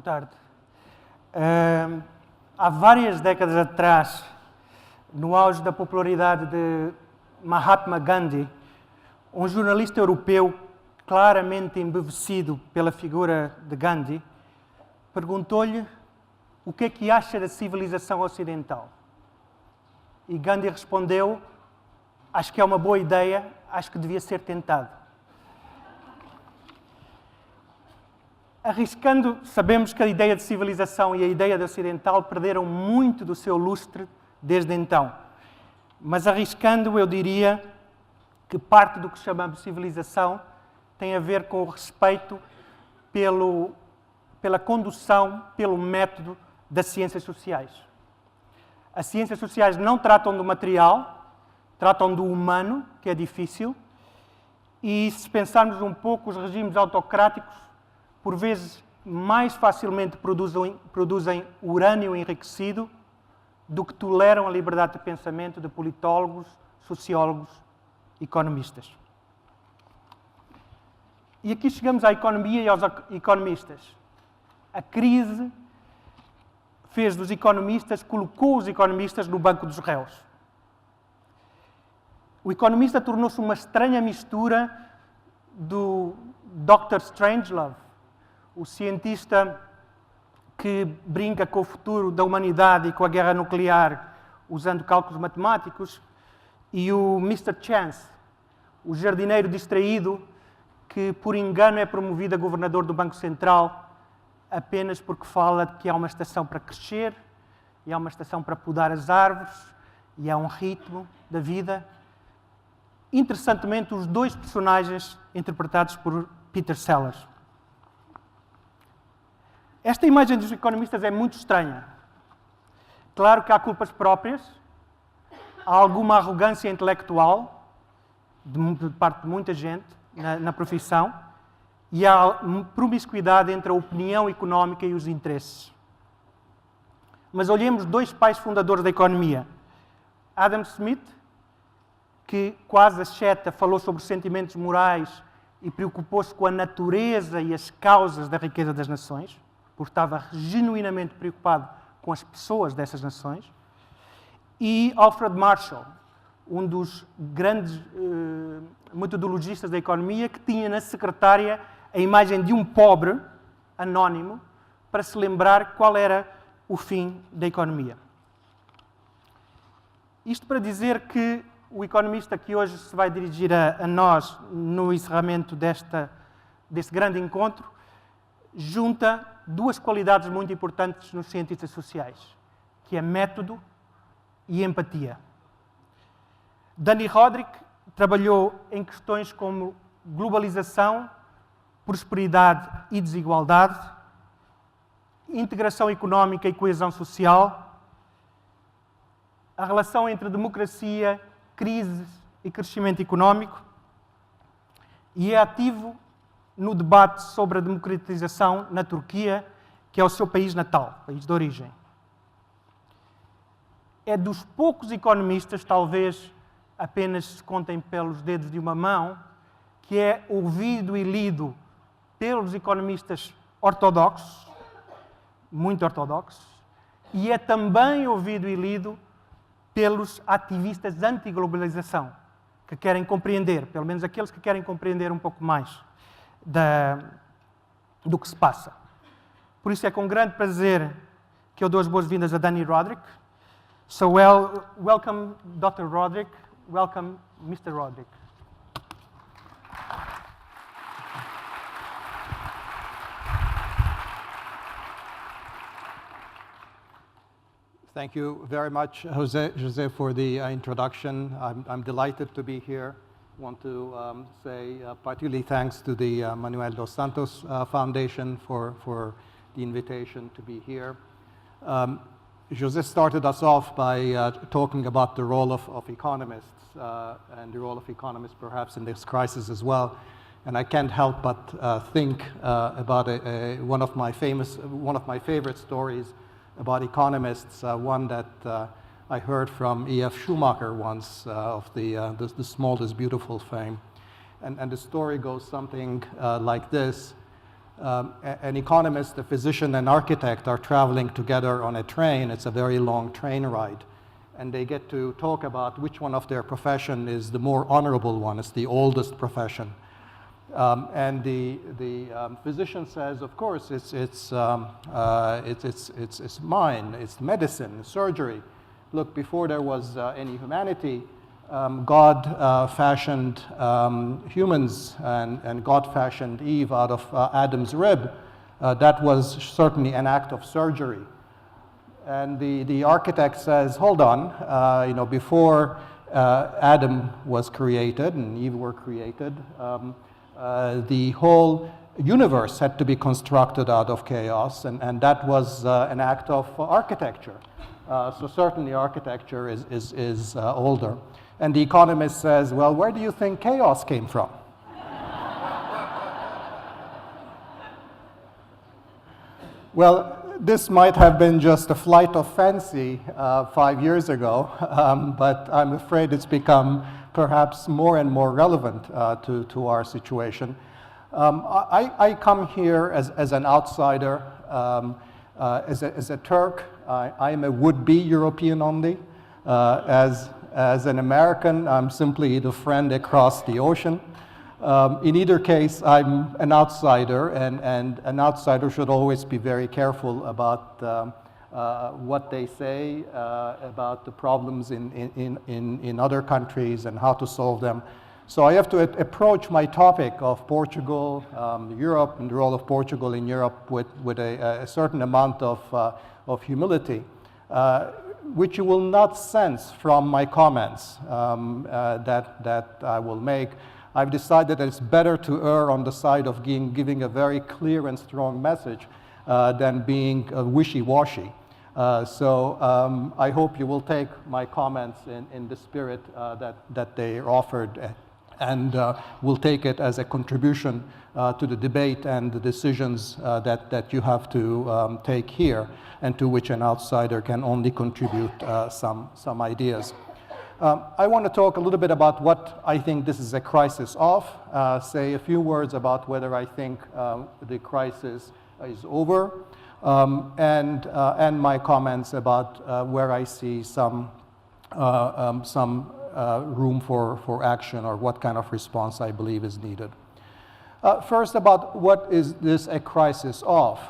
Boa tarde. Há várias décadas atrás, no auge da popularidade de Mahatma Gandhi, um jornalista europeu, claramente embevecido pela figura de Gandhi, perguntou-lhe o que é que acha da civilização ocidental. E Gandhi respondeu: acho que é uma boa ideia, acho que devia ser tentado. Arriscando, sabemos que a ideia de civilização e a ideia de ocidental perderam muito do seu lustre desde então. Mas arriscando, eu diria que parte do que chamamos de civilização tem a ver com o respeito pela condução, pelo método das ciências sociais. As ciências sociais não tratam do material, tratam do humano, que é difícil, e se pensarmos um pouco, os regimes autocráticos, por vezes, mais facilmente produzem urânio enriquecido do que toleram a liberdade de pensamento de politólogos, sociólogos, economistas. E aqui chegamos à economia e aos economistas. A crise fez dos economistas, colocou os economistas no banco dos réus. O economista tornou-se uma estranha mistura do Dr. Strangelove, o cientista que brinca com o futuro da humanidade e com a guerra nuclear usando cálculos matemáticos, e o Mr. Chance, o jardineiro distraído que, por engano, é promovido a governador do Banco Central apenas porque fala de que há uma estação para crescer, e há uma estação para podar as árvores, e há um ritmo da vida. Interessantemente, os dois personagens interpretados por Peter Sellers. Esta imagem dos economistas é muito estranha. Claro que há culpas próprias, há alguma arrogância intelectual de parte de muita gente na profissão, e há promiscuidade entre a opinião económica e os interesses. Mas olhemos dois pais fundadores da economia. Adam Smith, que quase asceta, falou sobre os sentimentos morais e preocupou-se com a natureza e as causas da riqueza das nações, porque estava genuinamente preocupado com as pessoas dessas nações. E Alfred Marshall, um dos grandes metodologistas da economia, que tinha na secretária a imagem de um pobre anónimo para se lembrar qual era o fim da economia. Isto para dizer que o economista que hoje se vai dirigir a nós no encerramento deste grande encontro junta duas qualidades muito importantes nos cientistas sociais, que é método e empatia. Dani Rodrik trabalhou em questões como globalização, prosperidade e desigualdade, integração económica e coesão social, a relação entre democracia, crises e crescimento económico, e é ativo no debate sobre a democratização na Turquia, que é o seu país natal, país de origem. É dos poucos economistas, talvez apenas se contem pelos dedos de uma mão, que é ouvido e lido pelos economistas ortodoxos, muito ortodoxos, e é também ouvido e lido pelos ativistas anti-globalização, que querem compreender, pelo menos aqueles que querem compreender um pouco mais do que se passa. Por isso é com grande prazer que eu dou as boas-vindas a Dani Rodrik. So welcome Dr. Rodrik, welcome Mr. Rodrik. Thank you very much, José, for the introduction. I'm delighted to be here. I want to say particularly thanks to the Manuel dos Santos Foundation for the invitation to be here. José started us off by talking about the role of economists and the role of economists perhaps in this crisis as well. And I can't help but think about one of my favorite stories about economists, one that I heard from E.F. Schumacher once of the small is beautiful fame. And the story goes something like this. An economist, a physician, and architect are traveling together on a train. It's a very long train ride. And they get to talk about which one of their profession is the more honorable one, it's the oldest profession. And the physician says, of course, it's mine, it's medicine, it's surgery. Look, before there was any humanity, God fashioned humans, and God fashioned Eve out of Adam's rib. That was certainly an act of surgery. And the architect says, hold on, before Adam was created and Eve were created, the whole universe had to be constructed out of chaos, and that was an act of architecture. So certainly architecture is older. And the economist says, well, where do you think chaos came from? Well, this might have been just a flight of fancy 5 years ago, but I'm afraid it's become perhaps more and more relevant to our situation. I come here as an outsider, as a Turk. I am a would-be European only. As an American, I'm simply the friend across the ocean. In either case, I'm an outsider, and an outsider should always be very careful about what they say about the problems in other countries and how to solve them. So I have to approach my topic of Portugal, Europe, and the role of Portugal in Europe with a certain amount of humility, which you will not sense from my comments that I will make. I've decided that it's better to err on the side of giving a very clear and strong message than being wishy-washy. So I hope you will take my comments in the spirit that they offered, and will take it as a contribution to the debate and the decisions that you have to take here, and to which an outsider can only contribute some ideas. I want to talk a little bit about what I think this is a crisis of, say a few words about whether I think the crisis is over, and my comments about where I see some room for action, or what kind of response I believe is needed. First, about what is this a crisis of?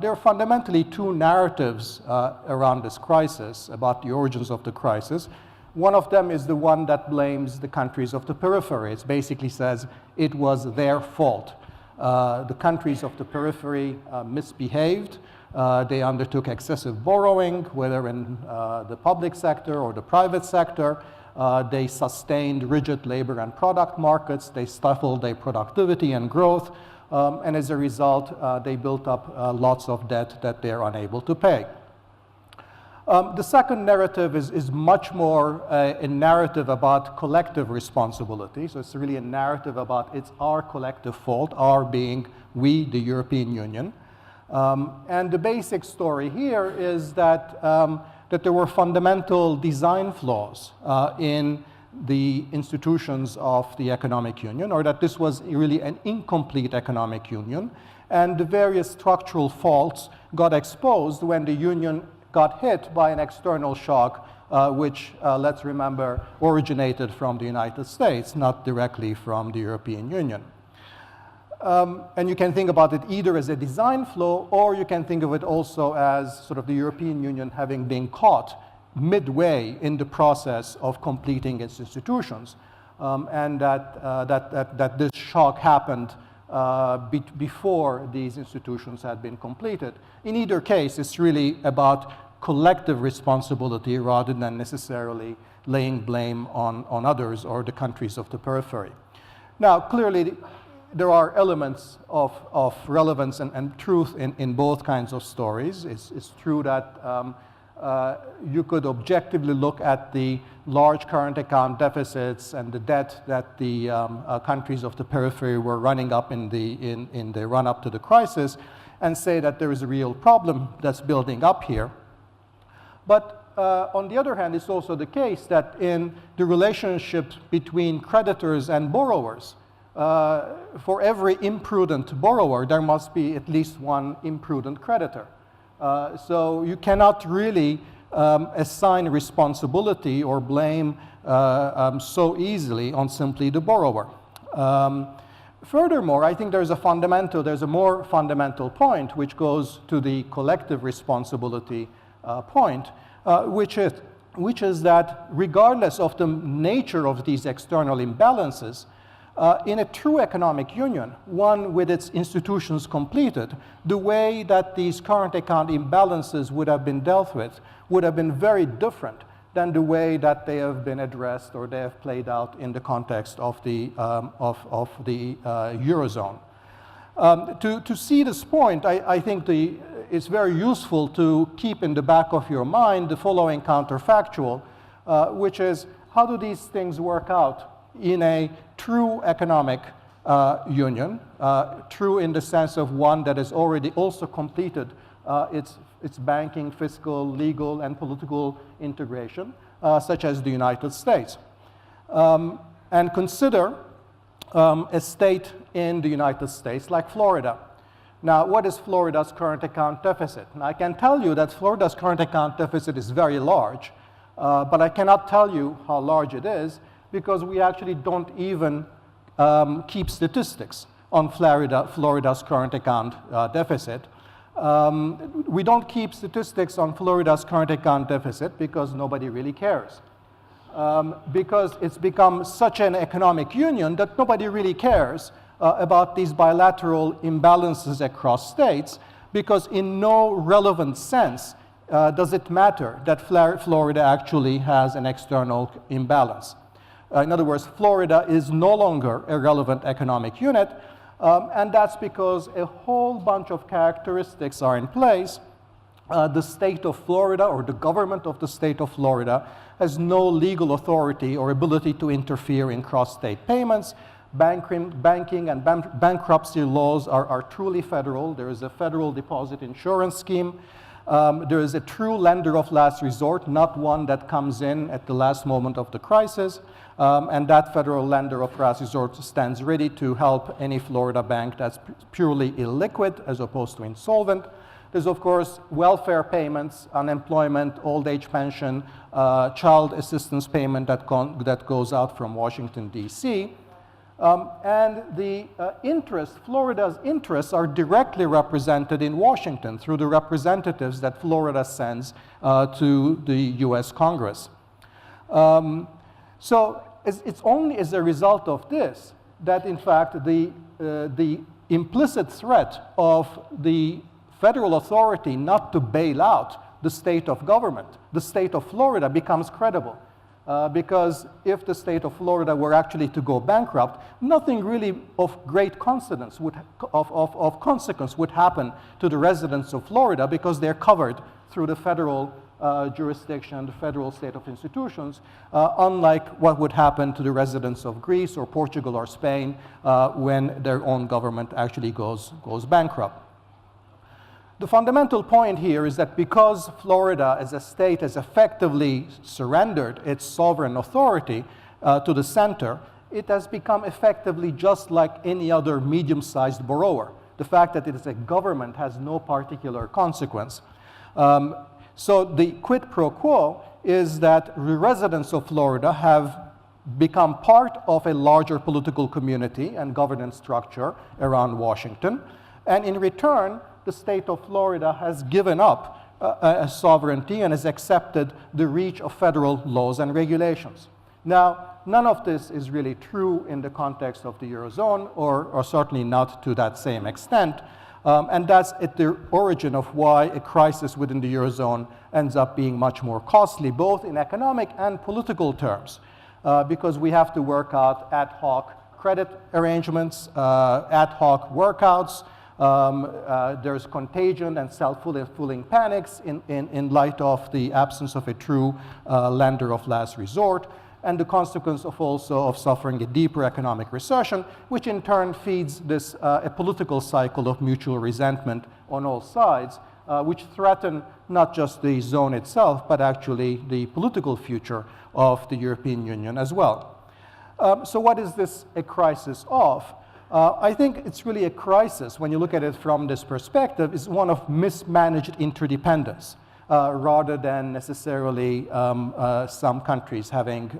There are fundamentally two narratives around this crisis, about the origins of the crisis. One of them is the one that blames the countries of the periphery. It basically says it was their fault. The countries of the periphery misbehaved. They undertook excessive borrowing, whether in the public sector or the private sector. They sustained rigid labor and product markets. They stifled their productivity and growth. And as a result, they built up lots of debt that they're unable to pay. The second narrative is much more a narrative about collective responsibility. So it's really a narrative about it's our collective fault, our being we, the European Union. And the basic story here is that there were fundamental design flaws in the institutions of the economic union, or that this was really an incomplete economic union, and the various structural faults got exposed when the union got hit by an external shock, which, let's remember, originated from the United States, not directly from the European Union. And you can think about it either as a design flaw, or you can think of it also as sort of the European Union having been caught midway in the process of completing its institutions, and that this shock happened before these institutions had been completed. In either case, it's really about collective responsibility rather than necessarily laying blame on others or the countries of the periphery. Now, clearly, there are elements of relevance and truth in both kinds of stories. It's true that you could objectively look at the large current account deficits and the debt that the countries of the periphery were running up in the run-up to the crisis, and say that there is a real problem that's building up here. But on the other hand, it's also the case that in the relationships between creditors and borrowers, for every imprudent borrower, there must be at least one imprudent creditor. So you cannot really assign responsibility or blame so easily on simply the borrower. Furthermore, I think there's a more fundamental point which goes to the collective responsibility point, which is that regardless of the nature of these external imbalances, in a true economic union, one with its institutions completed, the way that these current account imbalances would have been dealt with would have been very different than the way that they have been addressed or they have played out in the context of the Eurozone. To see this point, I think it's very useful to keep in the back of your mind the following counterfactual, which is how do these things work out in a true economic union, true in the sense of one that has already also completed its banking, fiscal, legal, and political integration, such as the United States. And consider a state in the United States like Florida. Now, what is Florida's current account deficit? And I can tell you that Florida's current account deficit is very large, but I cannot tell you how large it is because we actually don't even keep statistics on Florida's current account deficit. We don't keep statistics on Florida's current account deficit because nobody really cares. Because it's become such an economic union that nobody really cares about these bilateral imbalances across states, because in no relevant sense does it matter that Florida actually has an external imbalance. In other words, Florida is no longer a relevant economic unit, and that's because a whole bunch of characteristics are in place. The state of Florida, or the government of the state of Florida, has no legal authority or ability to interfere in cross-state payments. Banking and bankruptcy laws are truly federal. There is a federal deposit insurance scheme. There is a true lender of last resort, not one that comes in at the last moment of the crisis. And that federal lender of last resort stands ready to help any Florida bank that's purely illiquid as opposed to insolvent. There's, of course, welfare payments, unemployment, old age pension, child assistance payment that goes out from Washington, D.C. And the Florida's interests are directly represented in Washington through the representatives that Florida sends to the U.S. Congress. So it's only as a result of this that, in fact, the implicit threat of the federal authority not to bail out the state of government, the state of Florida, becomes credible. Because if the state of Florida were actually to go bankrupt, nothing really of great consequence would happen to the residents of Florida because they're covered through the federal jurisdiction, the federal state of institutions, unlike what would happen to the residents of Greece or Portugal or Spain when their own government actually goes bankrupt. The fundamental point here is that because Florida as a state has effectively surrendered its sovereign authority to the center, it has become effectively just like any other medium-sized borrower. The fact that it is a government has no particular consequence. So the quid pro quo is that the residents of Florida have become part of a larger political community and governance structure around Washington, and in return, the state of Florida has given up sovereignty and has accepted the reach of federal laws and regulations. Now, none of this is really true in the context of the Eurozone, or certainly not to that same extent. And that's at the origin of why a crisis within the Eurozone ends up being much more costly, both in economic and political terms, because we have to work out ad hoc credit arrangements, ad hoc workouts. There's contagion and self-fulfilling panics in light of the absence of a true lender of last resort, and the consequence of suffering a deeper economic recession, which in turn feeds this a political cycle of mutual resentment on all sides, which threaten not just the zone itself, but actually the political future of the European Union as well. So what is this a crisis of? I think it's really a crisis, when you look at it from this perspective, is one of mismanaged interdependence, rather than necessarily some countries having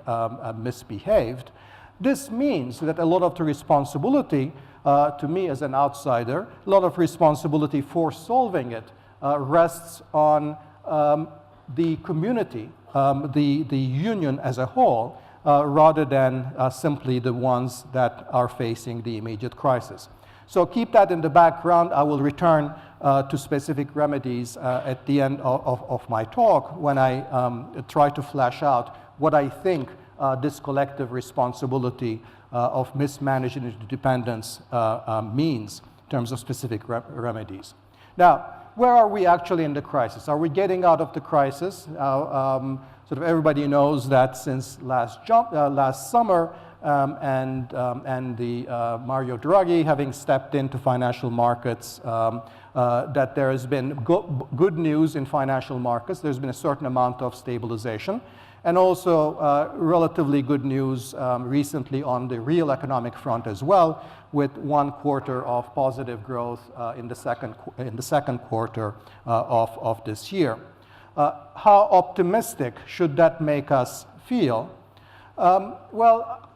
misbehaved. This means that a lot of the responsibility, to me as an outsider, a lot of responsibility for solving it rests on the community, the union as a whole, rather than simply the ones that are facing the immediate crisis. So keep that in the background. I will return to specific remedies at the end of my talk when I try to flesh out what I think this collective responsibility of mismanaged interdependence means in terms of specific remedies. Now, where are we actually in the crisis? Are we getting out of the crisis? Sort of everybody knows that since last summer and the Mario Draghi having stepped into financial markets, that there has been good news in financial markets. There's been a certain amount of stabilization. And also relatively good news recently on the real economic front as well, with 1 quarter of positive growth in the second quarter of this year. How optimistic should that make us feel? Well,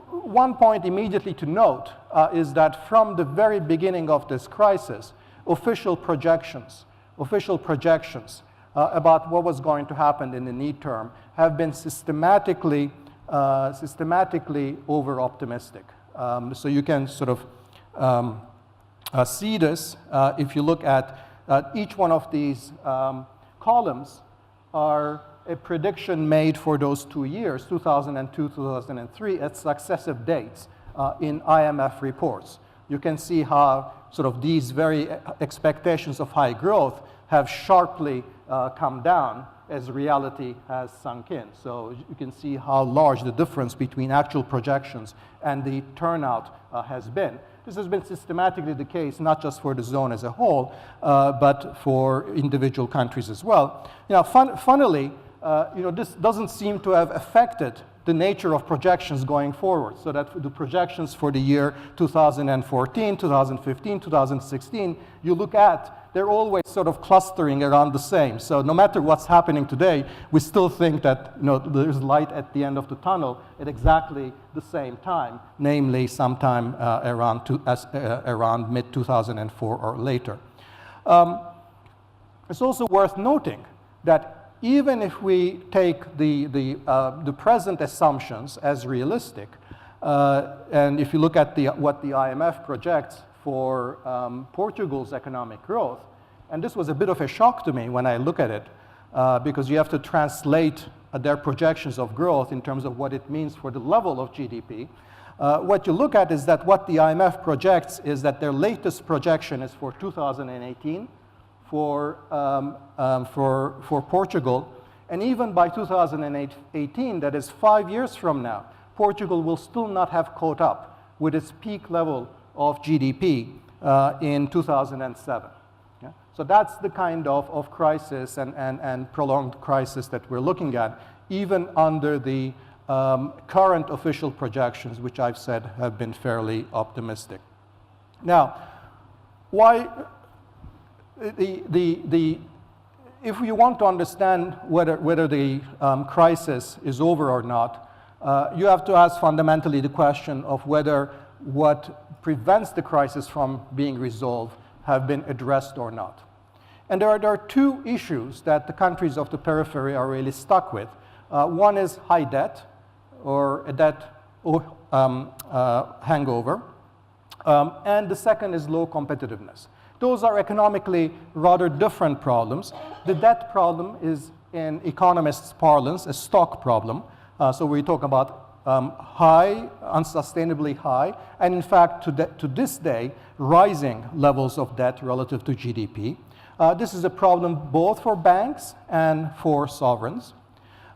one point immediately to note is that from the very beginning of this crisis, official projections about what was going to happen in the near term have been systematically over-optimistic. So you can sort of see this if you look at each one of these columns are a prediction made for those 2 years, 2002, 2003, at successive dates in IMF reports. You can see how sort of these very expectations of high growth have sharply come down as reality has sunk in. So you can see how large the difference between actual projections and the turnout has been. This has been systematically the case, not just for the zone as a whole, but for individual countries as well. You know, funnily, this doesn't seem to have affected the nature of projections going forward, so that the projections for the year 2014, 2015, 2016, you look at, they're always sort of clustering around the same. So no matter what's happening today, we still think that there's light at the end of the tunnel at exactly the same time, namely sometime around mid-2004 or later. It's also worth noting that even if we take the present assumptions as realistic, and if you look at what the IMF projects for Portugal's economic growth, and this was a bit of a shock to me when I look at it, because you have to translate their projections of growth in terms of what it means for the level of GDP. What you look at is that what the IMF projects is that their latest projection is for 2018 for Portugal, and even by 2018, that is 5 years from now, Portugal will still not have caught up with its peak level of GDP in 2007. Yeah? So that's the kind of crisis and prolonged crisis that we're looking at, even under the current official projections, which I've said have been fairly optimistic. Now, why if you want to understand whether the crisis is over or not, you have to ask fundamentally the question of whether what prevents the crisis from being resolved have been addressed or not. And there are two issues that the countries of the periphery are really stuck with. One is high debt, or a debt hangover, and the second is low competitiveness. Those are economically rather different problems. The debt problem is, in economists' parlance, a stock problem. So we talk about high, unsustainably high, and in fact, to this day, rising levels of debt relative to GDP. This is a problem both for banks and for sovereigns.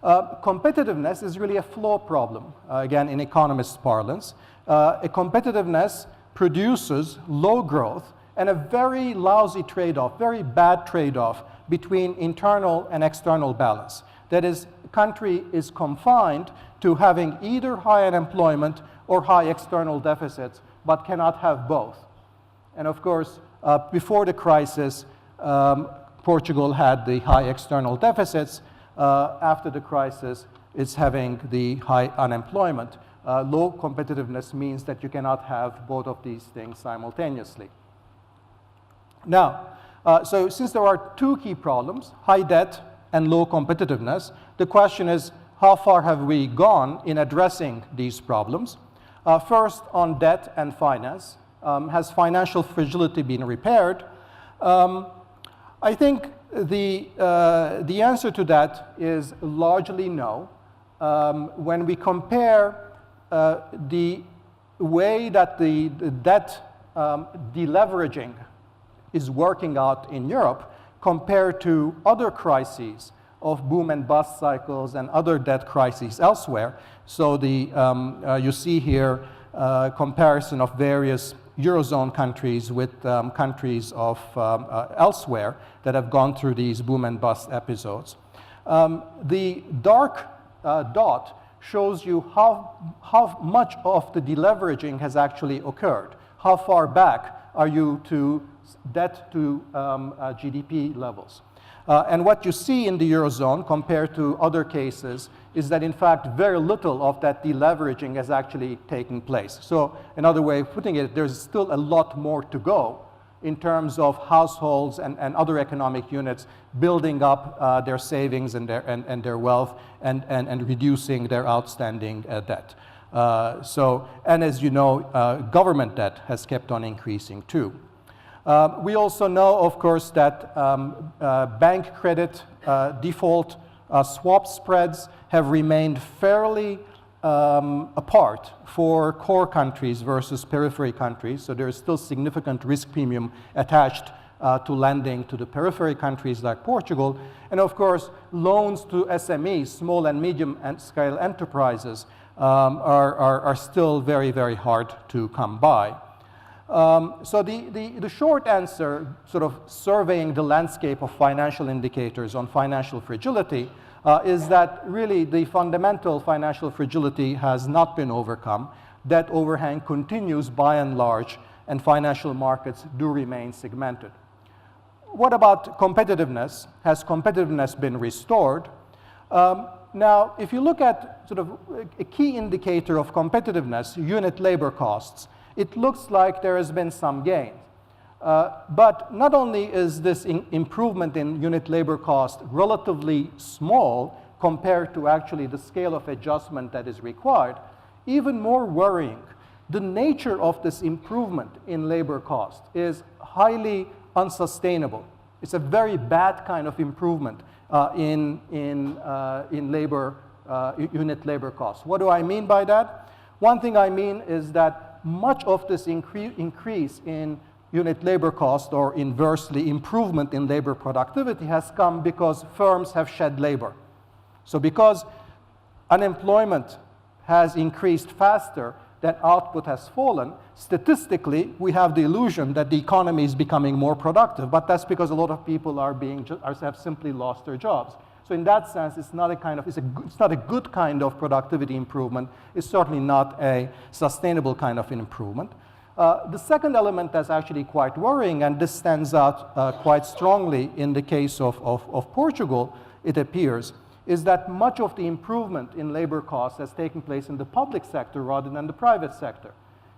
Competitiveness is really a flow problem, again, in economists' parlance. A competitiveness produces low growth and a very lousy trade-off, very bad trade-off between internal and external balance. That is, a country is confined to having either high unemployment or high external deficits, but cannot have both. And of course, before the crisis, Portugal had the high external deficits. After the crisis, it's having the high unemployment. Low competitiveness means that you cannot have both of these things simultaneously. Now, so since there are two key problems, high debt and low competitiveness, the question is, how far have we gone in addressing these problems? First, on debt and finance. Has financial fragility been repaired? I think the answer to that is largely no. When we compare the way that the debt deleveraging is working out in Europe compared to other crises of boom and bust cycles and other debt crises elsewhere. So you see here comparison of various Eurozone countries with countries of elsewhere that have gone through these boom and bust episodes. The dark dot shows you how much of the deleveraging has actually occurred. How far back are you to debt to GDP levels? And what you see in the Eurozone compared to other cases is that, in fact, very little of that deleveraging has actually taken place. So another way of putting it, there's still a lot more to go in terms of households and other economic units building up their savings and their wealth and reducing their outstanding debt. And as you know, government debt has kept on increasing too. We also know, of course, that bank credit default swap spreads have remained fairly apart for core countries versus periphery countries. So there is still significant risk premium attached to lending to the periphery countries like Portugal. And of course, loans to SMEs, small and medium scale enterprises, are still very, very hard to come by. So the short answer, sort of surveying the landscape of financial indicators on financial fragility, is that really the fundamental financial fragility has not been overcome. Debt overhang continues by and large, and financial markets do remain segmented. What about competitiveness? Has competitiveness been restored? Now, if you look at sort of a key indicator of competitiveness, unit labor costs, it looks like there has been some gain. But not only is this improvement in unit labor cost relatively small compared to actually the scale of adjustment that is required, even more worrying, the nature of this improvement in labor cost is highly unsustainable. It's a very bad kind of improvement in labor, unit labor costs. What do I mean by that? One thing I mean is that much of this increase in unit labor cost, or inversely improvement in labor productivity, has come because firms have shed labor. So because unemployment has increased faster than output has fallen, statistically we have the illusion that the economy is becoming more productive, but that's because a lot of people have simply lost their jobs. So in that sense, it's not a good kind of productivity improvement. It's certainly not a sustainable kind of improvement. The second element that's actually quite worrying, and this stands out quite strongly in the case of Portugal, it appears, is that much of the improvement in labor costs has taken place in the public sector rather than the private sector.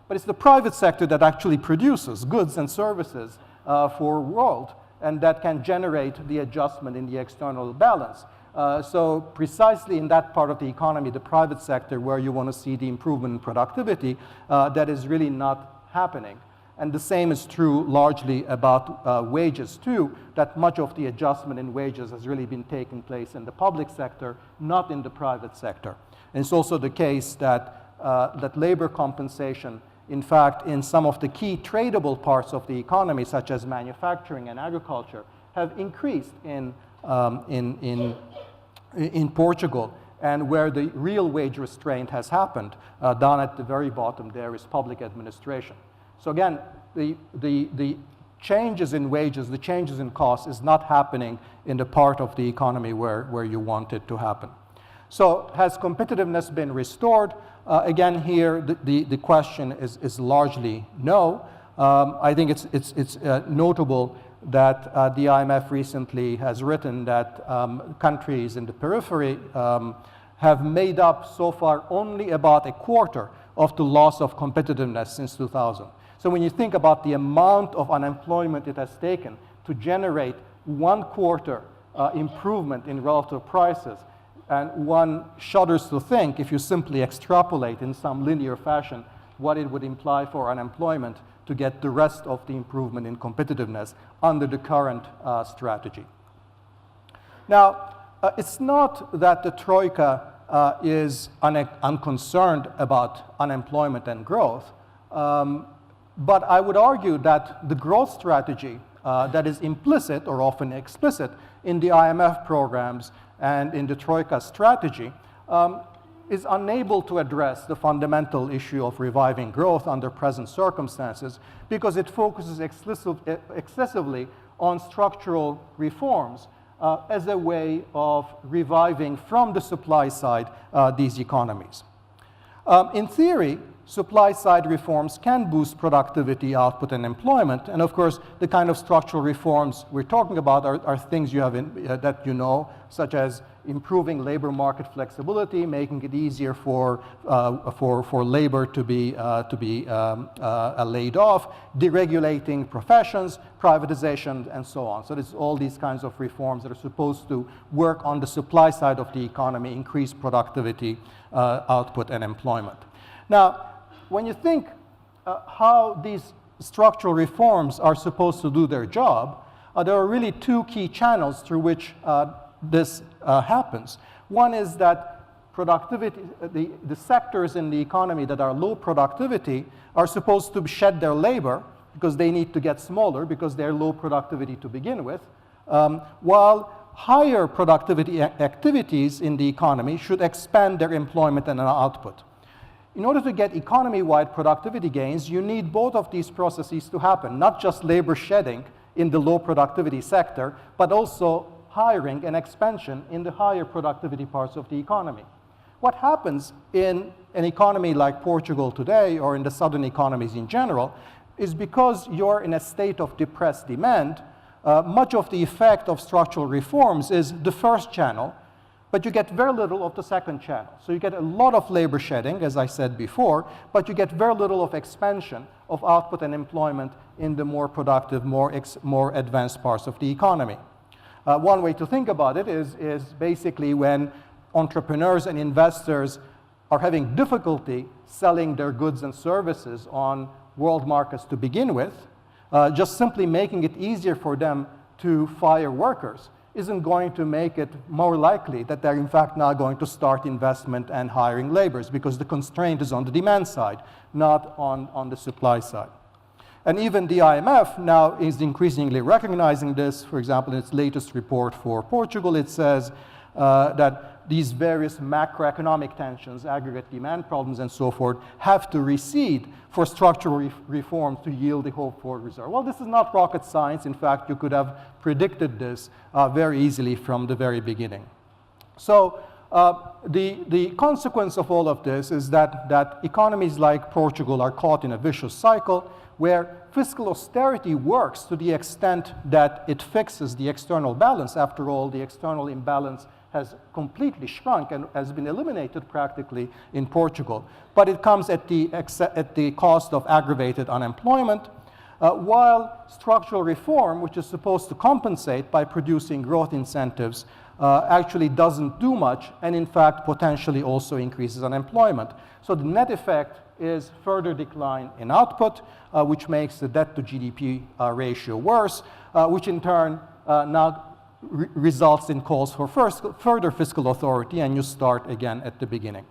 But it's the private sector that actually produces goods and services for the world, and that can generate the adjustment in the external balance. So precisely in that part of the economy, the private sector, where you want to see the improvement in productivity, that is really not happening. And the same is true largely about wages too, that much of the adjustment in wages has really been taking place in the public sector, not in the private sector. And it's also the case that, that labor compensation, in fact, in some of the key tradable parts of the economy, such as manufacturing and agriculture, have increased in Portugal. And where the real wage restraint has happened, down at the very bottom there is public administration. So again, the changes in wages, the changes in costs is not happening in the part of the economy where you want it to happen. So has competitiveness been restored? Again, here, the question is largely no. I think it's notable that the IMF recently has written that countries in the periphery have made up so far only about a quarter of the loss of competitiveness since 2000. So when you think about the amount of unemployment it has taken to generate 1/4 improvement in relative prices, and one shudders to think, if you simply extrapolate in some linear fashion, what it would imply for unemployment to get the rest of the improvement in competitiveness under the current strategy. Now, it's not that the Troika is unconcerned about unemployment and growth, but I would argue that the growth strategy that is implicit or often explicit in the IMF programs and in the Troika strategy is unable to address the fundamental issue of reviving growth under present circumstances because it focuses excessively on structural reforms as a way of reviving from the supply side these economies. In theory, supply-side reforms can boost productivity, output, and employment. And of course, the kind of structural reforms we're talking about are things you have that you know, such as improving labor market flexibility, making it easier for labor to be laid off, deregulating professions, privatization, and so on. So there's all these kinds of reforms that are supposed to work on the supply side of the economy, increase productivity, output, and employment. Now, when you think how these structural reforms are supposed to do their job, there are really two key channels through which this happens. One is that productivity, the sectors in the economy that are low productivity are supposed to shed their labor because they need to get smaller because they're low productivity to begin with, while higher productivity activities in the economy should expand their employment and output. In order to get economy-wide productivity gains, you need both of these processes to happen, not just labor shedding in the low productivity sector, but also hiring and expansion in the higher productivity parts of the economy. What happens in an economy like Portugal today, or in the southern economies in general, is because you're in a state of depressed demand, much of the effect of structural reforms is the first channel, but you get very little of the second channel. So you get a lot of labor shedding, as I said before, but you get very little of expansion of output and employment in the more productive, more advanced parts of the economy. One way to think about it is basically when entrepreneurs and investors are having difficulty selling their goods and services on world markets to begin with, just simply making it easier for them to fire workers isn't going to make it more likely that they're in fact now going to start investment and hiring laborers, because the constraint is on the demand side, not on the supply side. And even the IMF now is increasingly recognizing this. For example, in its latest report for Portugal, it says that these various macroeconomic tensions, aggregate demand problems, and so forth, have to recede for structural reforms to yield the hoped-for result. Well, this is not rocket science. In fact, you could have predicted this very easily from the very beginning. So the consequence of all of this is that economies like Portugal are caught in a vicious cycle where fiscal austerity works to the extent that it fixes the external balance. After all, the external imbalance has completely shrunk and has been eliminated practically in Portugal. But it comes at the cost of aggravated unemployment, while structural reform, which is supposed to compensate by producing growth incentives, actually doesn't do much, and in fact potentially also increases unemployment. So the net effect is further decline in output, which makes the debt to GDP ratio worse, which in turn now results in calls for further fiscal authority, and you start again at the beginning.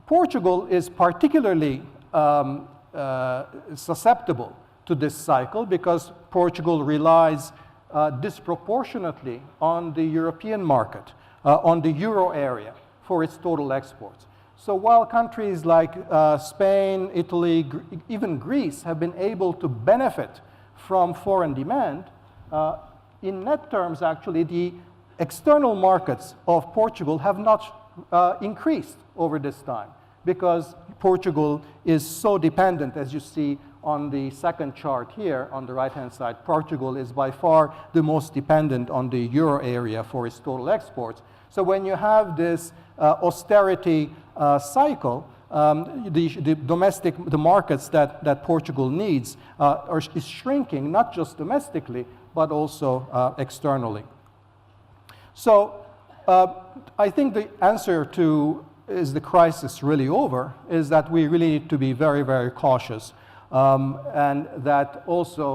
Portugal is particularly susceptible to this cycle because Portugal relies disproportionately on the European market, on the euro area for its total exports. So while countries like Spain, Italy, even Greece have been able to benefit from foreign demand, in net terms, actually, the external markets of Portugal have not increased over this time because Portugal is so dependent, as you see on the second chart here on the right-hand side. Portugal is by far the most dependent on the euro area for its total exports. So when you have this austerity cycle, the markets that Portugal needs is shrinking, not just domestically, but also externally. So I think the answer to is the crisis really over is that we really need to be very, very cautious and that also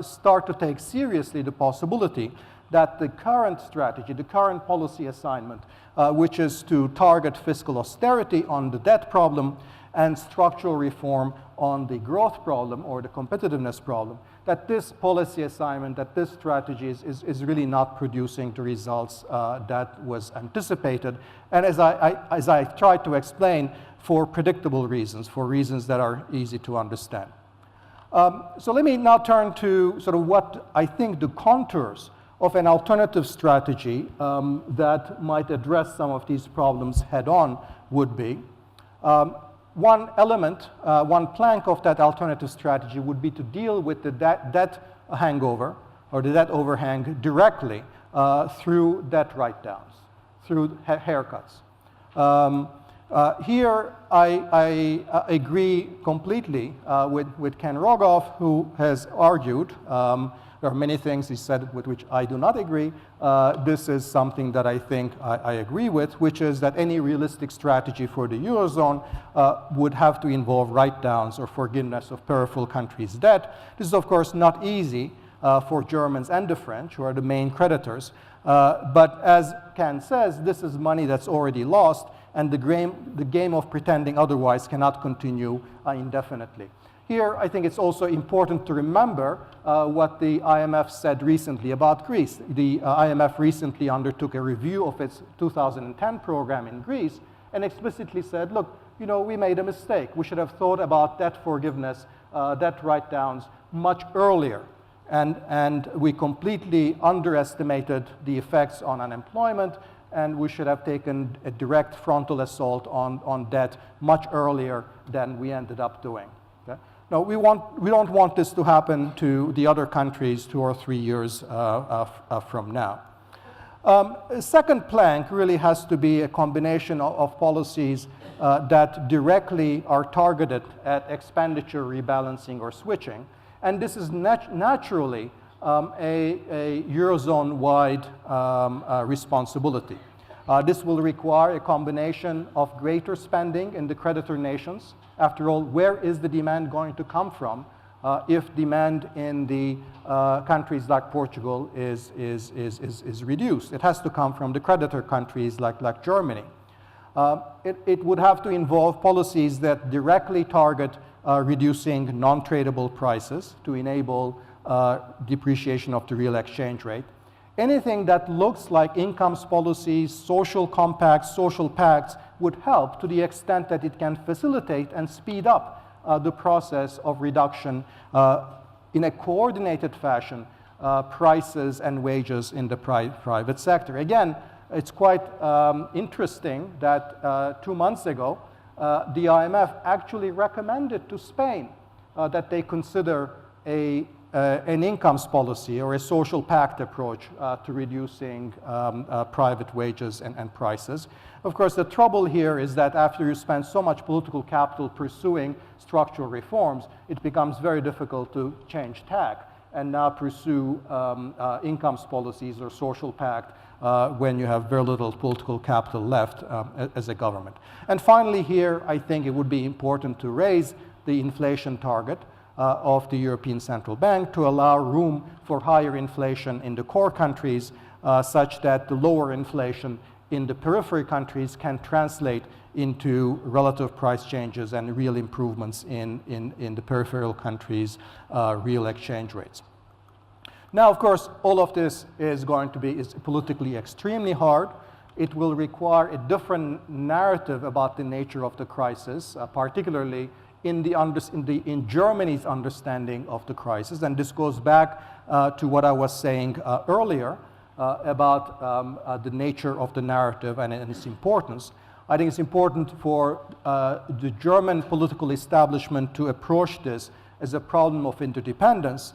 start to take seriously the possibility that the current strategy, the current policy assignment, which is to target fiscal austerity on the debt problem and structural reform on the growth problem or the competitiveness problem, that this policy assignment, that this strategy is really not producing the results that was anticipated. And as I tried to explain, for predictable reasons, for reasons that are easy to understand. So let me now turn to sort of what I think the contours of an alternative strategy that might address some of these problems head-on would be. One element, one plank of that alternative strategy would be to deal with the debt hangover or the debt overhang directly through debt write-downs, through haircuts. Here I agree completely with Ken Rogoff, who has argued, there are many things he said with which I do not agree. This is something that I think I agree with, which is that any realistic strategy for the Eurozone would have to involve write-downs or forgiveness of peripheral countries' debt. This is, of course, not easy for Germans and the French, who are the main creditors. But as Ken says, this is money that's already lost, and the game of pretending otherwise cannot continue indefinitely. Here, I think it's also important to remember what the IMF said recently about Greece. The IMF recently undertook a review of its 2010 program in Greece and explicitly said, look, you know, we made a mistake. We should have thought about debt forgiveness, debt write-downs much earlier. And we completely underestimated the effects on unemployment, and we should have taken a direct frontal assault on debt much earlier than we ended up doing. Okay? No, we don't want this to happen to the other countries 2 or 3 years from now. A second plank really has to be a combination of policies that directly are targeted at expenditure rebalancing or switching. And this is naturally a Eurozone-wide responsibility. This will require a combination of greater spending in the creditor nations. After all, where is the demand going to come from if demand in the countries like Portugal is reduced? It has to come from the creditor countries like Germany. It would have to involve policies that directly target reducing non-tradable prices to enable depreciation of the real exchange rate. Anything that looks like incomes policies, social compacts, social pacts would help to the extent that it can facilitate and speed up the process of reduction in a coordinated fashion, prices and wages in the private sector. Again, it's quite interesting that 2 months ago, the IMF actually recommended to Spain that they consider an incomes policy or a social pact approach to reducing private wages and prices. Of course, the trouble here is that after you spend so much political capital pursuing structural reforms, it becomes very difficult to change tack and now pursue incomes policies or social pact when you have very little political capital left as a government. And finally here, I think it would be important to raise the inflation target of the European Central Bank to allow room for higher inflation in the core countries such that the lower inflation in the periphery countries can translate into relative price changes and real improvements in the peripheral countries' real exchange rates. Now, of course, all of this is going to be politically extremely hard. It will require a different narrative about the nature of the crisis, particularly in Germany's understanding of the crisis. And this goes back to what I was saying earlier, about the nature of the narrative and its importance. I think it's important for the German political establishment to approach this as a problem of interdependence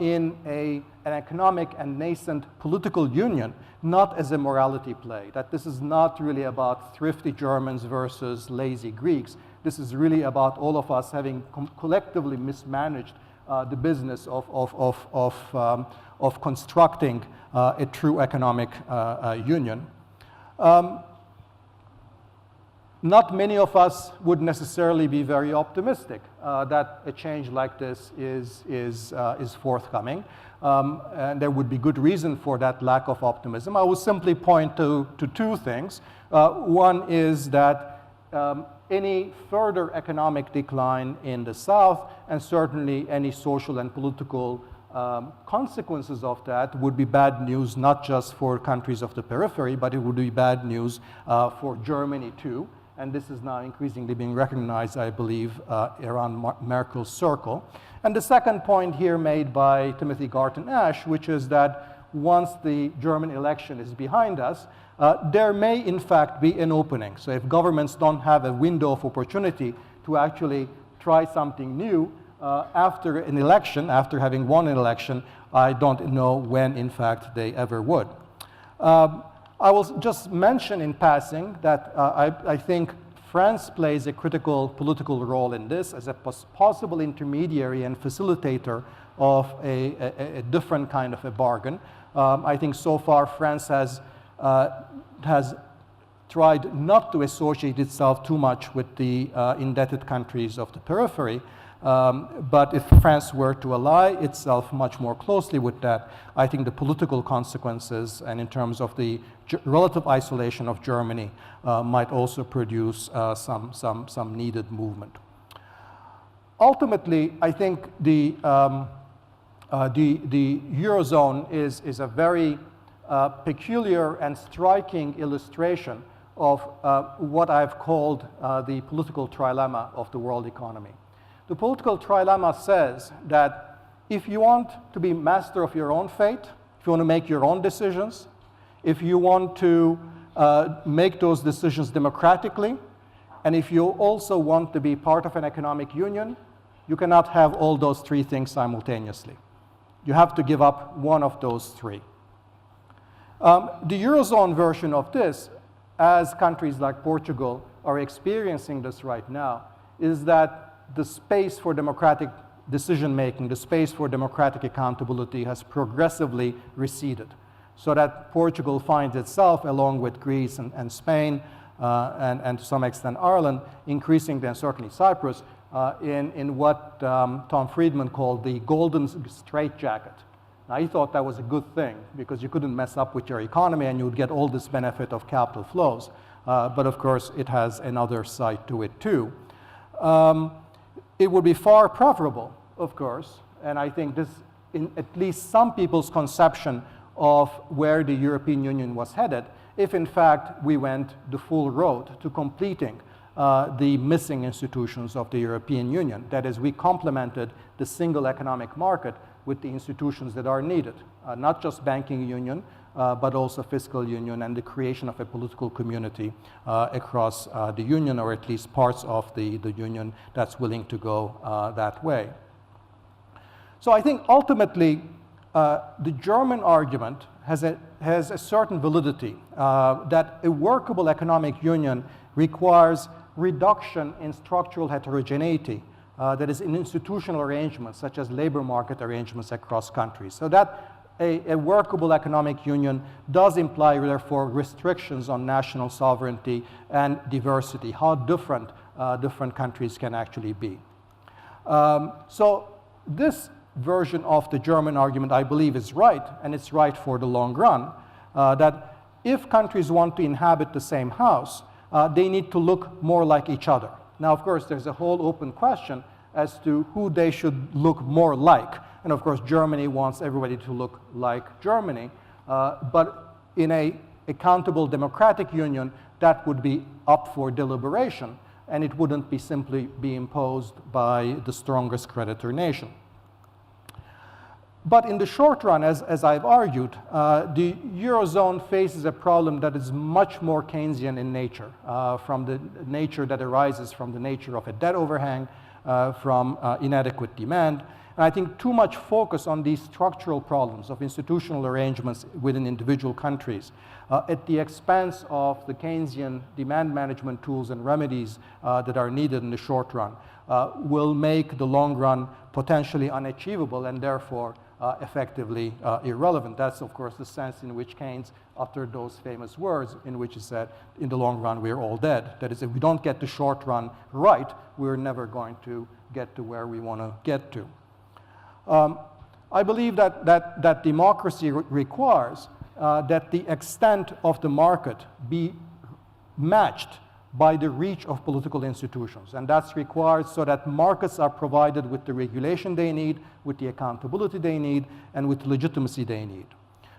in an economic and nascent political union, not as a morality play. That this is not really about thrifty Germans versus lazy Greeks. This is really about all of us having collectively mismanaged the business of constructing a true economic union. Not many of us would necessarily be very optimistic that a change like this is forthcoming. And there would be good reason for that lack of optimism. I will simply point to two things. One is that any further economic decline in the South, and certainly any social and political consequences of that, would be bad news not just for countries of the periphery, but it would be bad news for Germany too. And this is now increasingly being recognized, I believe, around Merkel's circle. And the second point here made by Timothy Garton Ash, which is that once the German election is behind us, there may in fact be an opening. So if governments don't have a window of opportunity to actually try something new after an election, after having won an election, I don't know when in fact they ever would. I will just mention in passing that I think France plays a critical political role in this as a possible intermediary and facilitator of a different kind of a bargain. I think so far France has tried not to associate itself too much with the indebted countries of the periphery. But if France were to ally itself much more closely with that, I think the political consequences and in terms of the relative isolation of Germany might also produce some needed movement. Ultimately, I think the Eurozone is a very peculiar and striking illustration of what I've called the political trilemma of the world economy. The political trilemma says that if you want to be master of your own fate, if you want to make your own decisions, if you want to make those decisions democratically, and if you also want to be part of an economic union, you cannot have all those three things simultaneously. You have to give up one of those three. The Eurozone version of this, as countries like Portugal are experiencing this right now, is that the space for democratic decision-making, the space for democratic accountability has progressively receded, so that Portugal finds itself, along with Greece and Spain, and to some extent Ireland, increasingly, and certainly Cyprus, in what Tom Friedman called the golden straitjacket. Now, he thought that was a good thing, because you couldn't mess up with your economy and you would get all this benefit of capital flows. But of course, it has another side to it too. It would be far preferable, of course, and I think this, in at least some people's conception of where the European Union was headed, if in fact we went the full road to completing the missing institutions of the European Union. That is, we complemented the single economic market with the institutions that are needed, not just banking union, but also fiscal union and the creation of a political community across the union, or at least parts of the union that's willing to go that way. So I think ultimately the German argument has a certain validity that a workable economic union requires reduction in structural heterogeneity, that is in institutional arrangements such as labor market arrangements across countries. So that a workable economic union does imply, therefore, restrictions on national sovereignty and diversity, how different different countries can actually be. So this version of the German argument, I believe, is right, and it's right for the long run, that if countries want to inhabit the same house, they need to look more like each other. Now, of course, there's a whole open question as to who they should look more like. And of course, Germany wants everybody to look like Germany. But in an accountable democratic union, that would be up for deliberation, and it wouldn't be simply be imposed by the strongest creditor nation. But in the short run, as I've argued, the Eurozone faces a problem that is much more Keynesian in nature, from the nature that arises from the nature of a debt overhang, from inadequate demand. And I think too much focus on these structural problems of institutional arrangements within individual countries at the expense of the Keynesian demand management tools and remedies that are needed in the short run will make the long run potentially unachievable and therefore effectively irrelevant. That's, of course, the sense in which Keynes uttered those famous words in which he said, in the long run, we're all dead. That is, if we don't get the short run right, we're never going to get to where we want to get to. I believe that democracy requires that the extent of the market be matched by the reach of political institutions. And that's required so that markets are provided with the regulation they need, with the accountability they need, and with the legitimacy they need.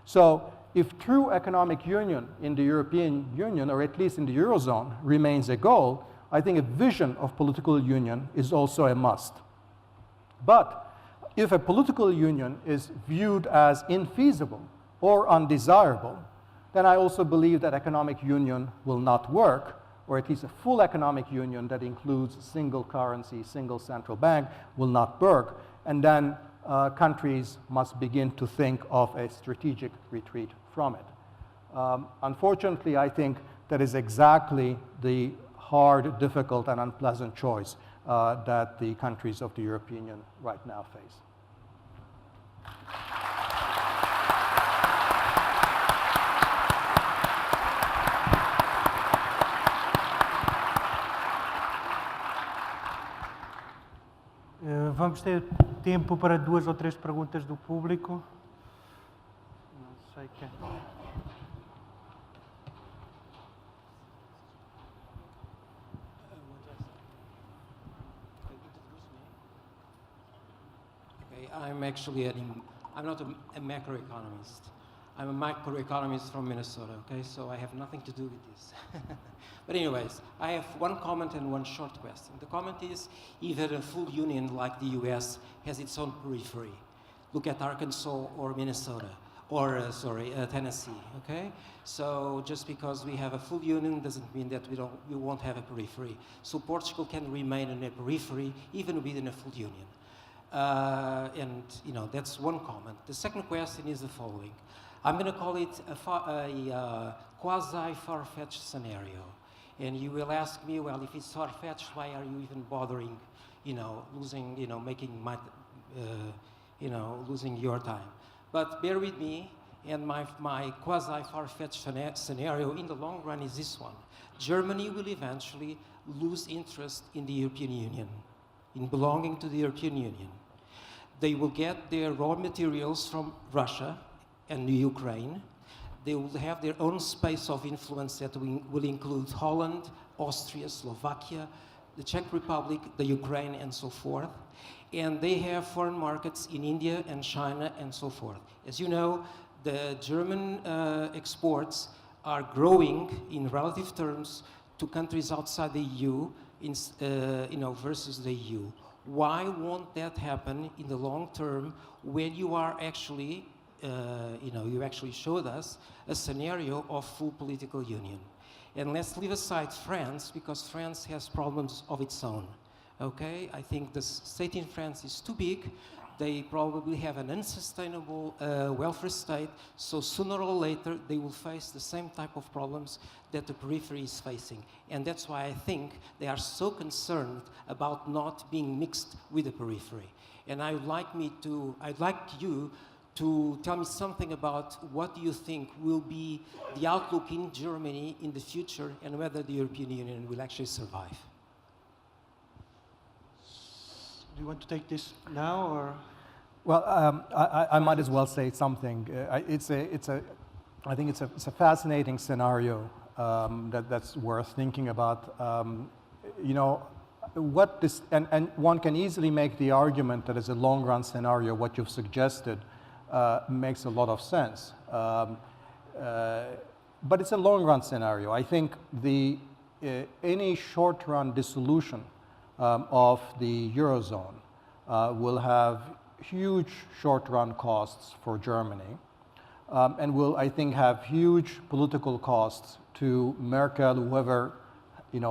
So if true economic union in the European Union, or at least in the Eurozone, remains a goal, I think a vision of political union is also a must. But if a political union is viewed as infeasible or undesirable, then I also believe that economic union will not work, or at least a full economic union that includes single currency, single central bank will not work, and then countries must begin to think of a strategic retreat from it. Unfortunately, I think that is exactly the hard, difficult, and unpleasant choice that the countries of the European Union right now face. Vamos ter tempo para 2 ou 3 perguntas do público. Não sei quem. Okay, I'm not a macroeconomist. I'm a microeconomist from Minnesota, okay? So I have nothing to do with this. But anyways, I have one comment and one short question. The comment is, even a full union like the US has its own periphery. Look at Arkansas or Minnesota, or Tennessee, okay? So just because we have a full union doesn't mean that we won't have a periphery. So Portugal can remain in a periphery even within a full union. And that's one comment. The second question is the following. I'm going to call it a quasi-far-fetched scenario. And you will ask me, well, if it's far-fetched, why are you even bothering, losing your time? But bear with me, and my quasi-far-fetched scenario in the long run is this one. Germany will eventually lose interest in the European Union, in belonging to the European Union. They will get their raw materials from Russia and Ukraine. They will have their own space of influence that will include Holland, Austria, Slovakia, the Czech Republic, the Ukraine, and so forth. And they have foreign markets in India and China and so forth. As you know, the German exports are growing in relative terms to countries outside the EU versus the EU. Why won't that happen in the long term when you are actually you actually showed us a scenario of full political union? And let's leave aside France, because France has problems of its own, okay? I think the state in France is too big. They probably have an unsustainable welfare state, so sooner or later they will face the same type of problems that the periphery is facing. And that's why I think they are so concerned about not being mixed with the periphery. And I'd like you to tell me something about what do you think will be the outlook in Germany in the future and whether the European Union will actually survive. Do you want to take this now, or? Well, I might as well say something. I think it's a fascinating scenario that's worth thinking about. What this, and one can easily make the argument that as a long-run scenario, what you've suggested makes a lot of sense. But it's a long-run scenario. I think any short-run dissolution of the Eurozone will have huge short-run costs for Germany, and will, I think, have huge political costs to Merkel, whoever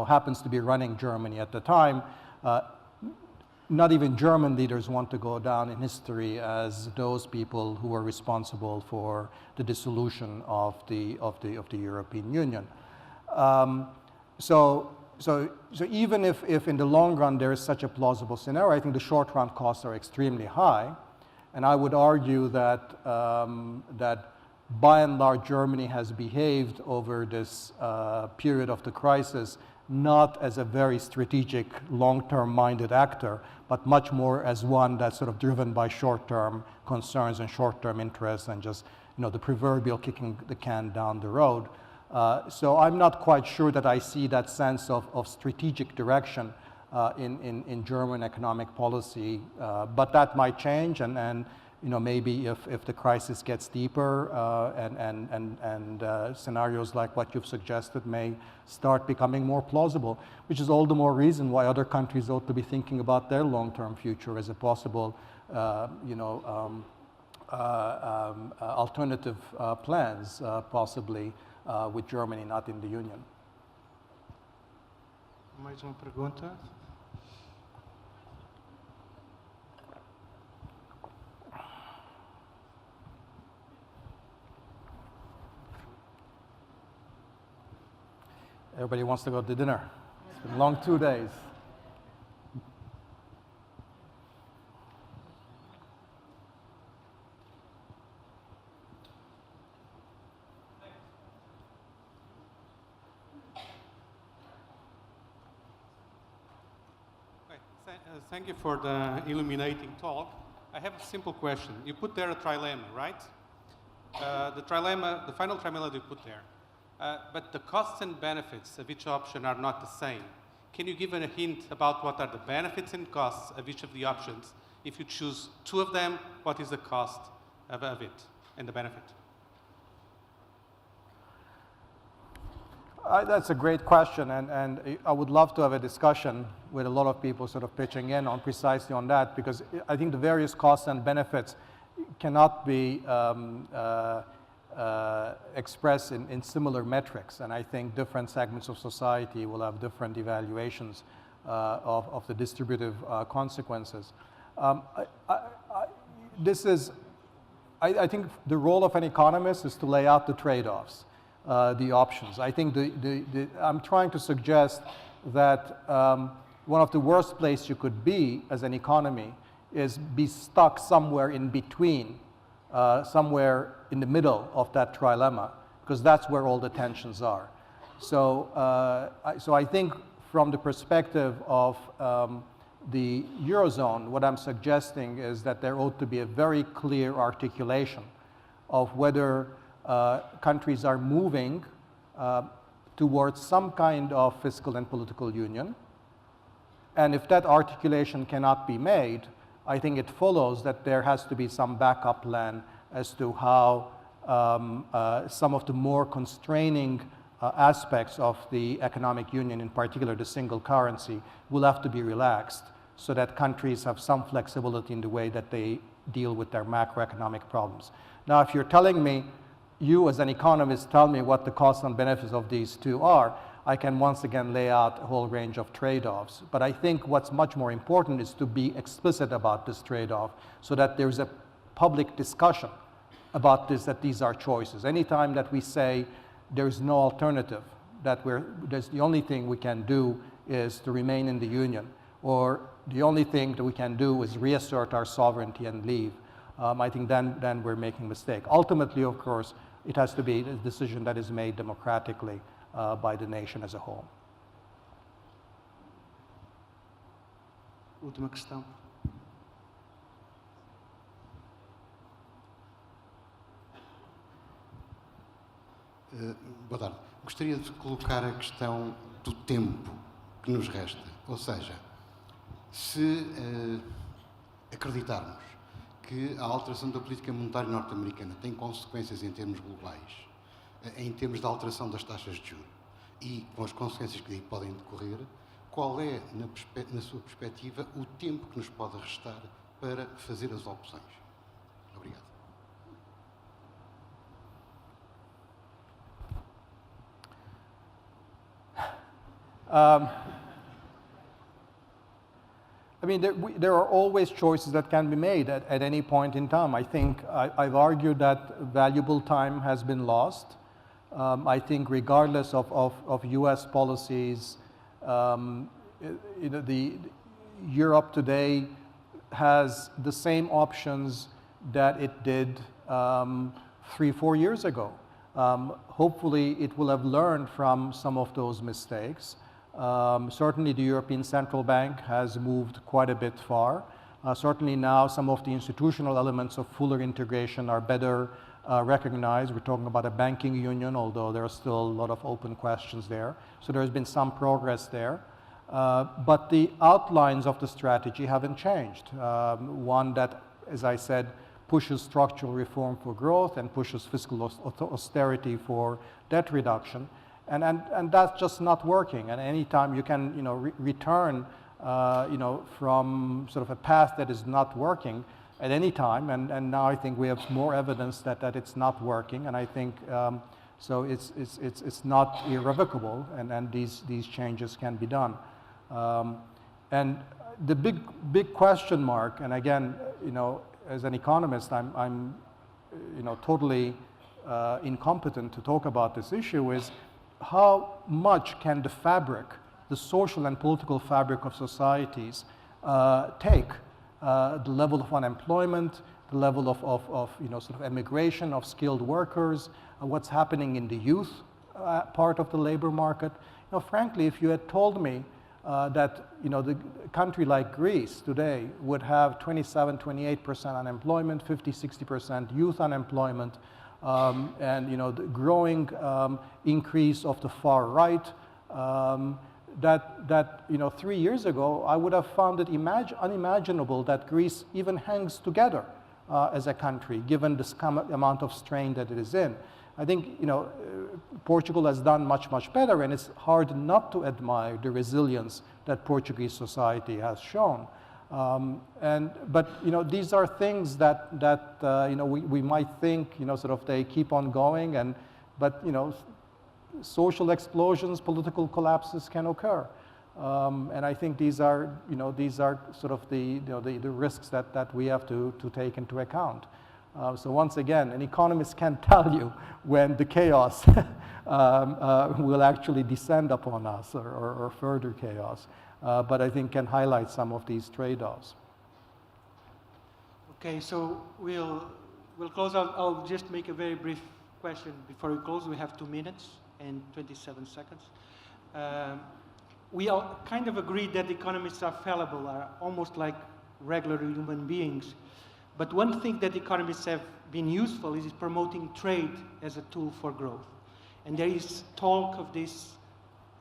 happens to be running Germany at the time. Not even German leaders want to go down in history as those people who were responsible for the dissolution of the European Union. So even if in the long run there is such a plausible scenario, I think the short run costs are extremely high, and I would argue that that by and large Germany has behaved over this period of the crisis not as a very strategic, long-term minded actor, but much more as one that's sort of driven by short-term concerns and short-term interests and just the proverbial kicking the can down the road. So I'm not quite sure that I see that sense of strategic direction in German economic policy, but that might change, and maybe if the crisis gets deeper and scenarios like what you've suggested may start becoming more plausible, which is all the more reason why other countries ought to be thinking about their long-term future as a possible, alternative plans, possibly with Germany not in the Union. Mais uma pergunta. Everybody wants to go to dinner. It's been a long 2 days. Thank you for the illuminating talk. I have a simple question. You put there a trilemma, right? The final trilemma you put there. But the costs and benefits of each option are not the same. Can you give a hint about what are the benefits and costs of each of the options? If you choose two of them, what is the cost of it and the benefit? That's a great question, and I would love to have a discussion with a lot of people sort of pitching in on precisely on that, because I think the various costs and benefits cannot be expressed in similar metrics, and I think different segments of society will have different evaluations of the distributive consequences. I think the role of an economist is to lay out the trade-offs, the options. I think I'm trying to suggest that one of the worst places you could be as an economy is be stuck somewhere in between, somewhere in the middle of that trilemma, because that's where all the tensions are. So I think from the perspective of the Eurozone, what I'm suggesting is that there ought to be a very clear articulation of whether countries are moving towards some kind of fiscal and political union. And if that articulation cannot be made, I think it follows that there has to be some backup plan as to how some of the more constraining aspects of the economic union, in particular the single currency, will have to be relaxed so that countries have some flexibility in the way that they deal with their macroeconomic problems. Now, if you're telling me, you as an economist tell me what the costs and benefits of these two are, I can once again lay out a whole range of trade-offs. But I think what's much more important is to be explicit about this trade-off so that there's a public discussion about this, that these are choices. Anytime that we say there's no alternative, that the only thing we can do is to remain in the union, or the only thing that we can do is reassert our sovereignty and leave, I think then we're making a mistake. Ultimately, of course, it has to be a decision that is made democratically by the nation as a whole. Última questão. Boa tarde. Gostaria de colocar a questão do tempo que nos resta. Ou seja, se acreditarmos que a alteração da política monetária norte-americana tem consequências em termos globais, em termos de alteração das taxas de juros e com as consequências que daí podem decorrer, qual é, na sua perspectiva, o tempo que nos pode restar para fazer as opções. Obrigado. I mean, there are always choices that can be made at any point in time. I think I've argued that valuable time has been lost. I think regardless of US policies, Europe today has the same options that it did 3-4 years ago. Hopefully, it will have learned from some of those mistakes. Certainly, the European Central Bank has moved quite a bit far. Certainly now, some of the institutional elements of fuller integration are better recognized. We're talking about a banking union, although there are still a lot of open questions there. So there's been some progress there. But the outlines of the strategy haven't changed. One that, as I said, pushes structural reform for growth and pushes fiscal austerity for debt reduction. And that's just not working. And any time you can, return, from sort of a path that is not working at any time, and now I think we have more evidence that it's not working. And I think so. It's not irrevocable, and these changes can be done. And the big question mark, and again, as an economist, I'm totally incompetent to talk about this issue, is how much can the fabric, the social and political fabric of societies take? The level of unemployment, the level of sort of emigration of skilled workers, what's happening in the youth part of the labor market. Frankly, if you had told me that the country like Greece today would have 27-28% unemployment, 50-60% youth unemployment, and the growing increase of the far right, that 3 years ago I would have found it unimaginable that Greece even hangs together as a country, given the amount of strain that it is in. I think Portugal has done much better, and it's hard not to admire the resilience that Portuguese society has shown. But these are things that we might think sort of they keep on going, but social explosions, political collapses can occur, and I think these are sort of the risks that we have to take into account. So once again, an economist can't tell you when the chaos will actually descend upon us or further chaos, but I think can highlight some of these trade-offs. Okay, so we'll close out. I'll just make a very brief question before we close. We have 2 minutes and 27 seconds. We all kind of agree that economists are fallible, are almost like regular human beings. But one thing that economists have been useful is promoting trade as a tool for growth. And there is talk of this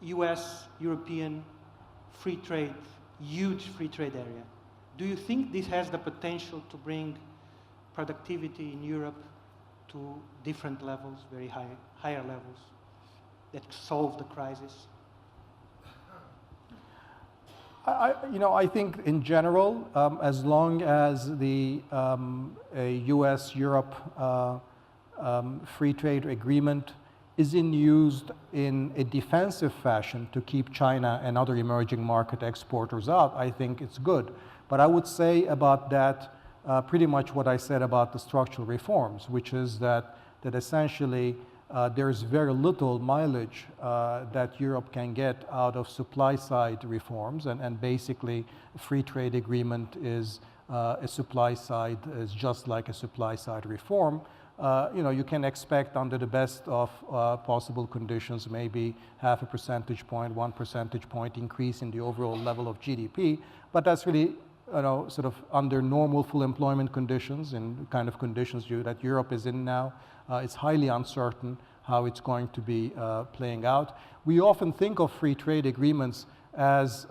US-European free trade, huge free trade area. Do you think this has the potential to bring productivity in Europe to different levels, very higher levels, that solve the crisis? I think in general, as long as the US-Europe free trade agreement isn't used in a defensive fashion to keep China and other emerging market exporters out, I think it's good. But I would say about that pretty much what I said about the structural reforms, which is that essentially there's very little mileage that Europe can get out of supply-side reforms, and basically a free trade agreement is a supply-side, is just like a supply-side reform. You can expect under the best of possible conditions maybe 0.5 percentage point, 1 percentage point increase in the overall level of GDP, but that's really sort of under normal full employment conditions and kind of conditions that Europe is in now. It's highly uncertain how it's going to be playing out. We often think of free trade agreements as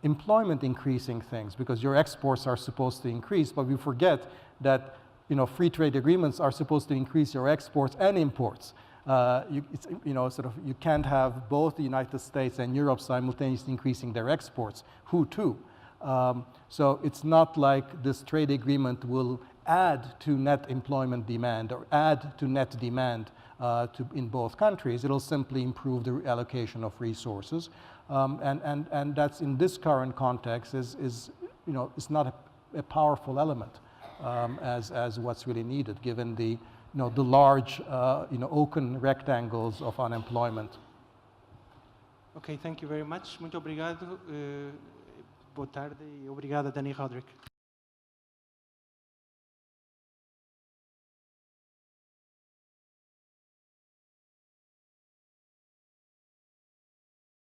employment increasing things because your exports are supposed to increase, but we forget that free trade agreements are supposed to increase your exports and imports. You can't have both the United States and Europe simultaneously increasing their exports. Who to? So it's not like this trade agreement will add to net employment demand or add to net demand in both countries. It'll simply improve the allocation of resources. And that's in this current context is not a powerful element as what's really needed, given the large open rectangles of unemployment. Okay, thank you very much. Muito obrigado. Boa tarde e obrigado, Dani Rodrik.